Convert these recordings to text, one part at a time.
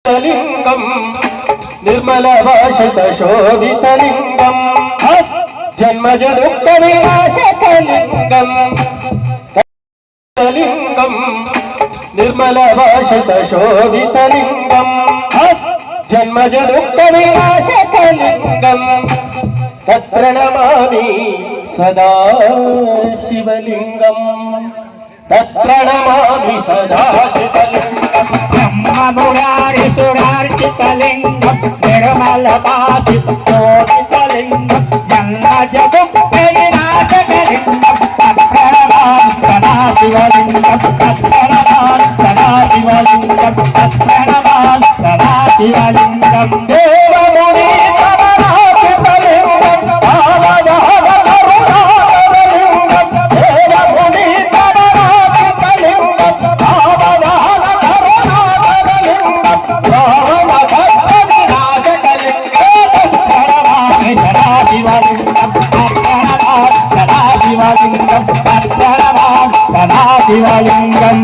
लिंगम निर्मल भाषित शोभितलिंगम जन्मज दुःख विनाशकलिंगम लिंगम निर्मल भाषित शोभितलिंगम जन्मज दुःख विनाशकलिंगम तत्र नमामि सदा शिवलिंगम तत्र नमामि सदा शिवलिंगम ब्रह्ममुरारि सुरार्चितलिंगं निर्मलभाषित शोभितलिंगं जन्मजदुःखविनाशकलिंगं तत्प्रणमामि सदा शिवलिंगं तत्प्रणमामि सदा शिवलिंगं तत्प्रणमामि सदा शिवलिंगं देवमुनि शिवलिंगं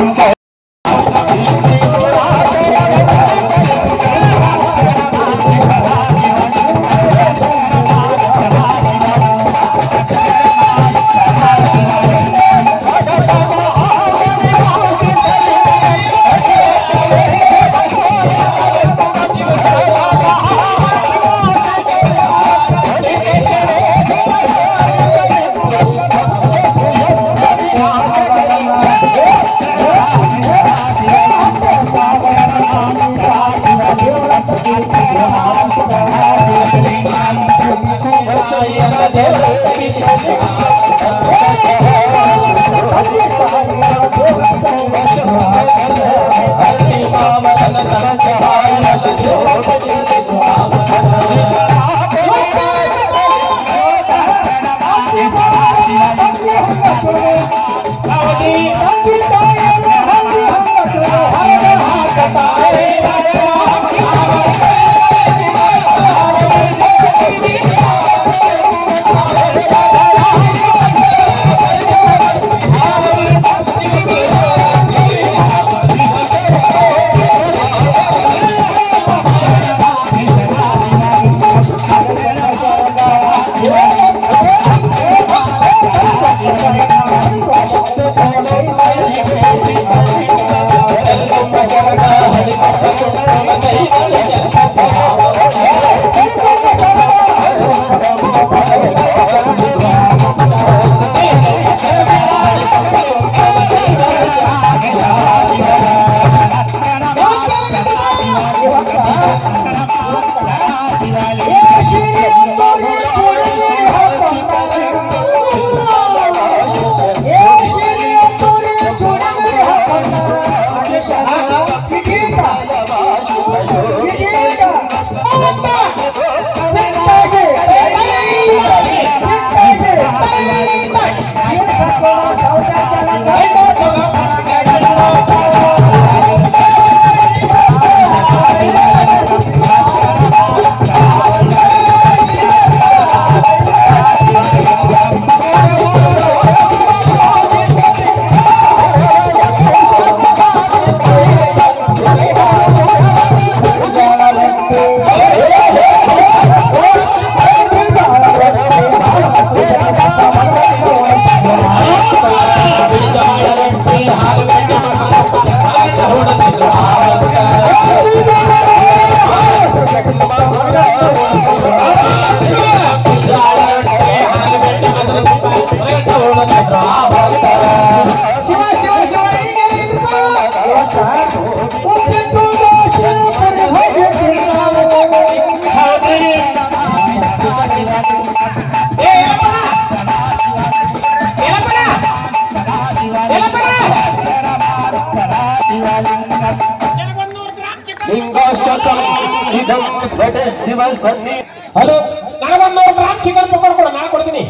ಹಲೋ ನನಗೊಂದು ಗ್ರಾಮ್ ಚಿಕನ್ ಪಕೋಡ ಕೊಡು, ನಾನು ಕೊಡ್ತೀನಿ.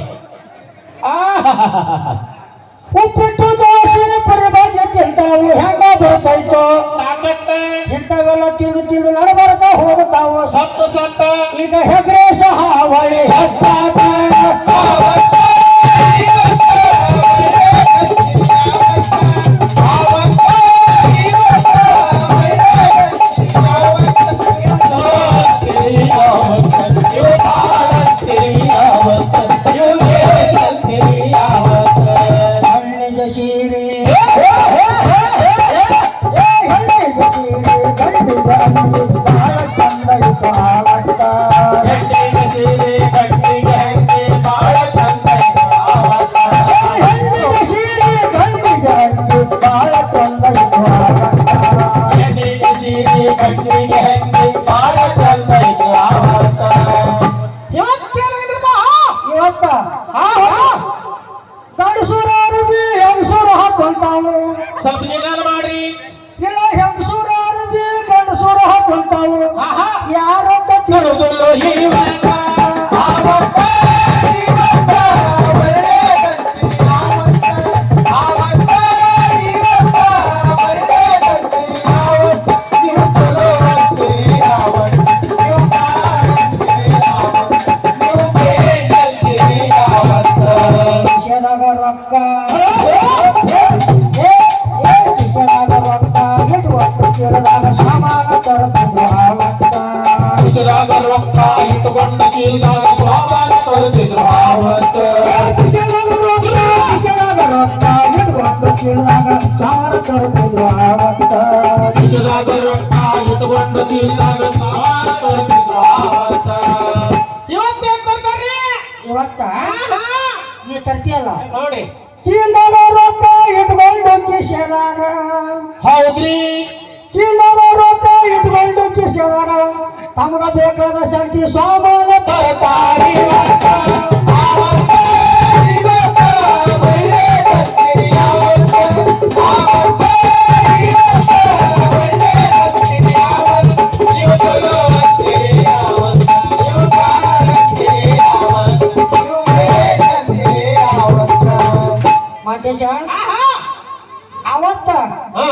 ಉಪ್ಪಿಟ್ಟು ದೋಸೆ ಪರಿಭಾಜ್ಯಕ್ಕಿಂತವು ಹೆಂಗ ಬರ್ತಾಯ್ತು ಇಂಥವೆಲ್ಲ ತಿಂದು ತಿಂದು ನಡಬರ್ತಾ ಹೋಗುತ್ತಾವು ಸತ್ತು ಸತ್ತ ಈಗ ಹೆಗ್ರೇಶ ಹಾವಳಿ ಕಣ್ಣಿಗೆ ಹೆಂಗೆ ಬಾಳ ಚಂದ ಇದು ಆವತ್ತ ಇವತ್ತೇನಿದ್ರಮ್ಮ ಇವತ್ತ ಗಂಡಸೂರ ಅರಬಿ ಹೆಂಗಸೂರು ಹಾಕೊಂತಾವು ಸ್ವಲ್ಪ ನಿಧಾನ ಮಾಡ್ರಿ ಇಲ್ಲ ಹೆಂಗಸೂರ ಅರಬಿ ಗಂಡಸೂರು ಹಾಕೊಂತಾವು ಯಾರಂತ ತಿಳಿದಿಲ್ಲ ಇವತ್ತ ಆವತ್ತ ಇವತ್ತ ಒಳ್ಳೆ ಗಂಡಸಿಗೆ ಆವತ್ತ ಆವತ್ತ ಇವತ್ತ ಒಳ್ಳೆ ಗಂಡಸಿಗೆ ಆವತ್ತ ನೀವು ಚಲೋ ಅಂತೀರಿ ಆವತ್ತ ನೀವು ಕಾಣ್ತೀರಿ ಆವತ್ತ ನೀವು ಬೇಸಂತೀರಿ ಆವತ್ತ ಕಿಶನಾಗ ರೊಕ್ಕ ಕಿಶನಾಗ ರೊಕ್ಕ ಇಡುವತ್ತು ಕೇಳಿದಾಗ ಸಾಮಾನ ತರತಂದು ಆವತ್ತ ಕಿಶನಾಗ ರೊಕ್ಕ ಇಟ್ಟುಕೊಂಡ ಚೀಲದಾಗ ಸ್ವಾಮಾನ ತರುತ್ತಿದ್ರು ಆವತ್ತ ಕಿಶನಾಗ ರೊಕ್ಕ ಇಡುವತ್ತು ಕೇಳಿದಾಗ ಸಾಮಾನ ತರತಂದು ಆವತ್ತ ಕಿಶನಾಗ ರೊಕ್ಕ ಇಟ್ಟುಕೊಂಡ ಚೀಲದಾಗ ಸ್ವಾಮಾನ ತರುತ್ತಿದ್ರು ಆವತ್ತ ಇವತ್ತೇನ್ ತರ್ತಾರ್ರಿ ಇವತ್ತ ನೀ ತರ್ತೀಯಲ್ಲ ನೋಡಿ ಚೀಲದಾಗ ರೊಕ್ಕ ಇಟ್ಕೊಂಡು ಕಿಶನಾಗ ಹೌದ್ರಿ ಚೀಲದಾಗ ರೊಕ್ಕ ಇಟ್ಕೊಂಡು ಕಿಶನಾಗ ತಮಗ ಬೇಕಾದ ಶಕ್ತಿ ಸಾಮಾನ ತರತಾರಿ ಇವತ್ತ ಆವತ್ತ ಇವತ್ತ ಒಳ್ಳೆ ಗಂಡಸಿಗೆ ಆವತ್ತ ಆವತ್ತ ಇವತ್ತ ಒಳ್ಳೆ ಗಂಡಸಿಗೆ ಆವತ್ತ ನೀವು ಚಲೋ ಅಂತೀರಿ ಆವತ್ತ ನೀವು ಕಾಣಂತೀರಿ ಆವತ್ತ ನೀವು ಬೇಸಂತೀರಿ ಆವತ್ತ ಮಾತೇಶ ಅವತ್ತ ಹಾ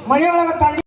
ಮನೆಯೊಳಗ ತಲೆ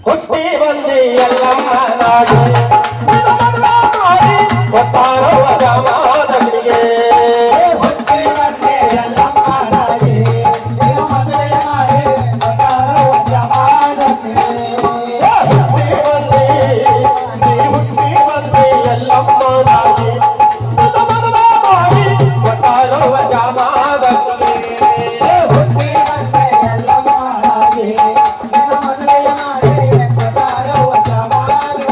ಹುಟ್ಟಿ ಬಂದಿ ಎಲ್ಲಮ್ಮ ನಾಡಿ ಕೊಟ್ಟಾರೋ ಜಮಾದನಿಗೆ ಹುಟ್ಟಿ ಬಂದಿ ಎಲ್ಲಮ್ಮ ನಾಡಿ ಮದುವೆ ಮಾಡಿ ಕೊಟ್ಟಾರೋ ಜಮಾದನಿಗೆ ಹುಟ್ಟಿ ಬಂದಿ ಎಲ್ಲಮ್ಮ ನಾಡಿ ಮದುವೆ ಮಾಡಿ ಕೊಟ್ಟಾರೋ ಜಮಾದನಿಗೆ ಹುಟ್ಟಿ ಬಂದಿ ಎಲ್ಲಮ್ಮ ನಾಡಿ ಮದುವೆ ಮಾಡಿ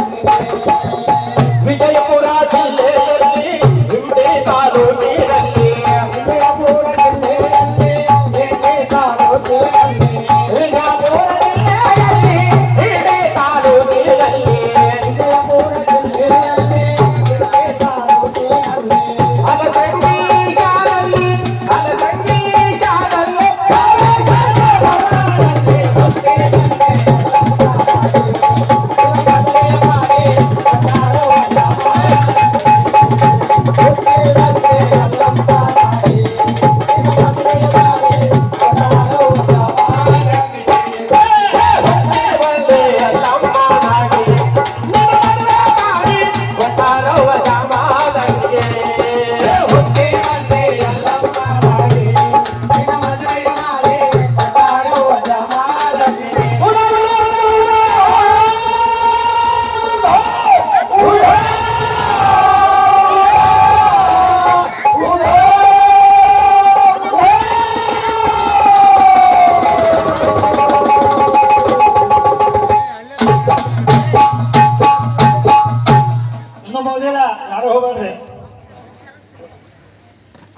ವಿಜಯಪುರ ಜಿಲ್ಲೆಯಲ್ಲಿ ಹಿಂದೆ ತಾಲೂಕಿನಲ್ಲಿ ವಿಜಯಪುರ ಜಿಲ್ಲೆಯಲ್ಲಿ ಹಿಂದೆ ತಾಲೂಕಿನಲ್ಲಿ ವಿಜಯಪುರ ಜಿಲ್ಲೆಯಲ್ಲಿ ಹಿಂದೆ ತಾಲೂಕಿನಲ್ಲಿ ವಿಜಯಪುರ ಜಿಲ್ಲೆಯಲ್ಲಿ ಹಿಂದೆ ತಾಲೂಕಿನಲ್ಲಿ ಅಲಸಂಗಿ ಶಾಲೆಯಲ್ಲಿ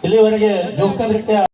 ಇಲ್ಲಿವರೆಗೆ ಜೋಗ ನೃತ್ಯ